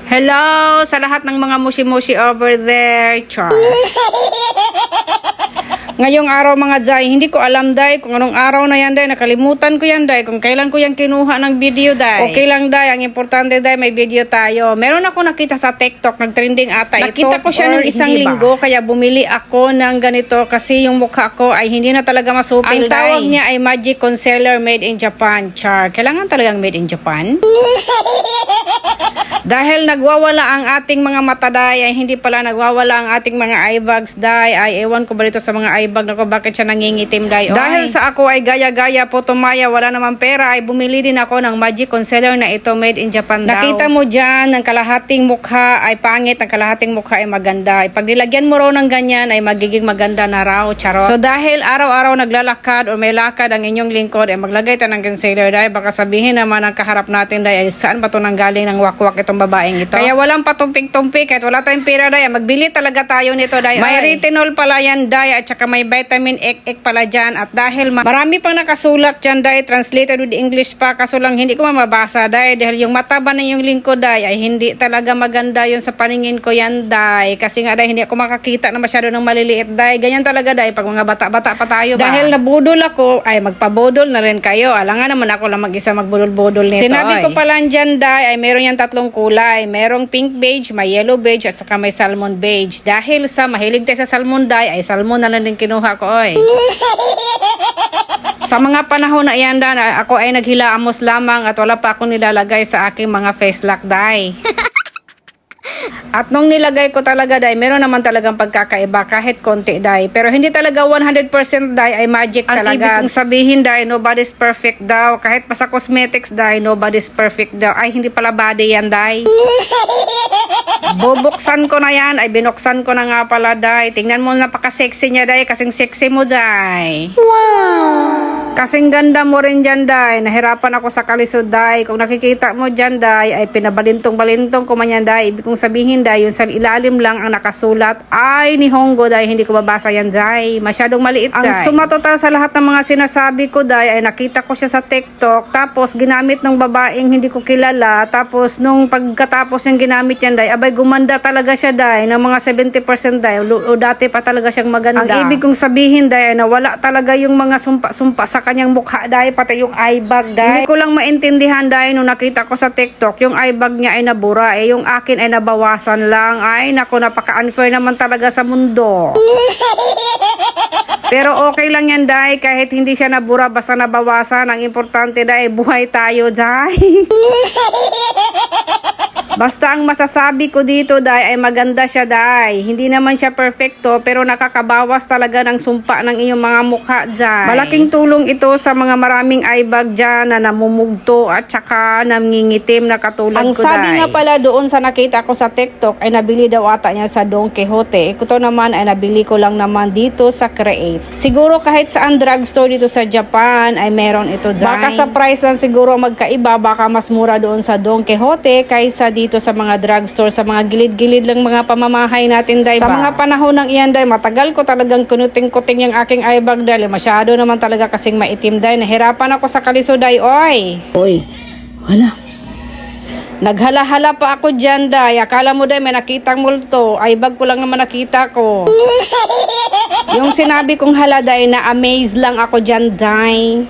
Hello sa lahat ng mga mushi-mushi over there, Char. Ngayong araw mga Day, hindi ko alam Day kung anong araw na yan Day, nakalimutan ko yan Day, kung kailan ko yan kinuha ng video Day. Okay lang Day, ang importante Day, may video tayo. Meron ako nakita sa TikTok, nag-trending ata ito. Nakita ko siya ng isang linggo, kaya bumili ako ng ganito kasi yung mukha ko ay hindi na talaga masupil Day. Ang tawag niya ay Magic Concealer made in Japan, Char. Kailangan talagang made in Japan? Dahil nagwawala ang ating mga mata Day, ay hindi pala nagwawala ang ating mga eye bags Day, ay ewan ko ba dito sa mga eye bag na ko bakit siya nangingitim Day. Dahil sa ako ay gaya-gaya po tumaya, wala naman pera, ay bumili din ako ng Magic Concealer na ito made in Japan daw. Nakita mo dyan, ng kalahating mukha ay pangit, ang kalahating mukha ay maganda. Pag nilagyan mo raw ng ganyan ay magiging maganda na raw, charot. So dahil araw-araw naglalakad o may lakad ang inyong lingkod, ay maglagay tayo ng concealer Day, baka sabihin naman ang kaharap natin Day, ay saan ba ito nanggaling ng wakwak itong babaeng ito. Kaya walang patumpik-tumpik at wala tayong pira Day, magbili talaga tayo nito Day. May retinol pala yan Day, at saka may vitamin ek pala dyan, at dahil marami pang nakasulat dyan Day, translated with English pa, kaso lang hindi ko mamabasa Day, dahil yung mataba na yung lingkod Day ay hindi talaga maganda yun sa paningin ko yan Day, kasi nga Day hindi ako makakita na masyado ng maliliit Day, ganyan talaga Day pag mga bata-bata pa tayo ba. Dahil nabudol ako, ay magpabudol na rin kayo, alangan naman ako lang mag-isa magbudol-budol nito. Sinabi ko pala dyan Day, ay meron yan tatlong kulay, merong pink beige, may yellow beige, at saka may salmon beige. Dahil sa mahilig tayo sa salmon Day, ay salmon na lang din kinuha ko oy. Sa mga panahon na iyan Dan, ako ay naghilaamos lamang at wala pa akong nilalagay sa aking mga face lock Day. At nung nilagay ko talaga Day, meron naman talagang pagkakaiba kahit konti Day. Pero hindi talaga 100% Day ay magic talaga. Ang ibig kong sabihin Day, nobody's perfect daw. Kahit pa sa cosmetics Day, nobody's perfect daw. Ay hindi pala body yan Day. Bubuksan ko na yan, ay binuksan ko na nga pala Day. Tingnan mo, napaka-sexy niya Day, kasing sexy mo Day. Wow! Kasing ganda mo rin dyan Day. Nahirapan ako sa kalisod Day. Kung nakikita mo dyan Day, ay pinabalintong-balintong ko man yan Day. Ibig kong sabihin Day, yung sa ilalim lang ang nakasulat ay ni Hongo Day. Hindi ko babasa yan Day. Masyadong maliit Day. Ang sumatotal sa lahat ng mga sinasabi ko Day, ay nakita ko siya sa TikTok. Tapos ginamit ng babaeng hindi ko kilala. Tapos nung pagkatapos yung ginamit yan Day, abay gumanda talaga siya Day, ng mga 70% Day. O dati pa talaga siyang maganda. Ang ibig kong sabihin Day, na wala talaga yung mga sumpa-sumpa sa kanyang mukha Day, pati yung eye bag Day. Hindi ko lang maintindihan Day, nung nakita ko sa TikTok, yung eye bag niya ay nabura, yung akin ay nabawasan lang. Ay naku, napaka-unfair naman talaga sa mundo. Pero okay lang yan Day, kahit hindi siya nabura, basta nabawasan. Ang importante Day, buhay tayo Day. Basta ang masasabi ko dito Day, ay maganda siya Day. Hindi naman siya perfecto, pero nakakabawas talaga ng sumpa ng iyong mga mukha Day. Malaking tulong ito sa mga maraming eye bag dyan na namumugto at saka nangingitim na katulad ko Day. Ang sabi nga pala doon sa nakita ko sa TikTok, ay nabili daw ata niya sa Don Quixote. Ito naman ay nabili ko lang naman dito sa Create. Siguro kahit saan drugstore dito sa Japan ay meron ito Day. Baka sa price lang siguro magkaiba, baka mas mura doon sa Don Quixote kaysa dito sa mga drugstore, sa mga gilid-gilid lang mga pamamahay natin Day. Sa mga panahon ng iyan Day, matagal ko talagang kunuting-kuting yung aking eye bag Day. Masyado naman talaga kasing maitim Day. Nahirapan ako sa kalisod Day, oy. Oy, hala. Naghala-hala pa ako dyan Day. Akala mo Day may nakitang multo. Eye bag ko lang naman nakita ko. Yung sinabi kong hala Day, na amaze lang ako dyan Day.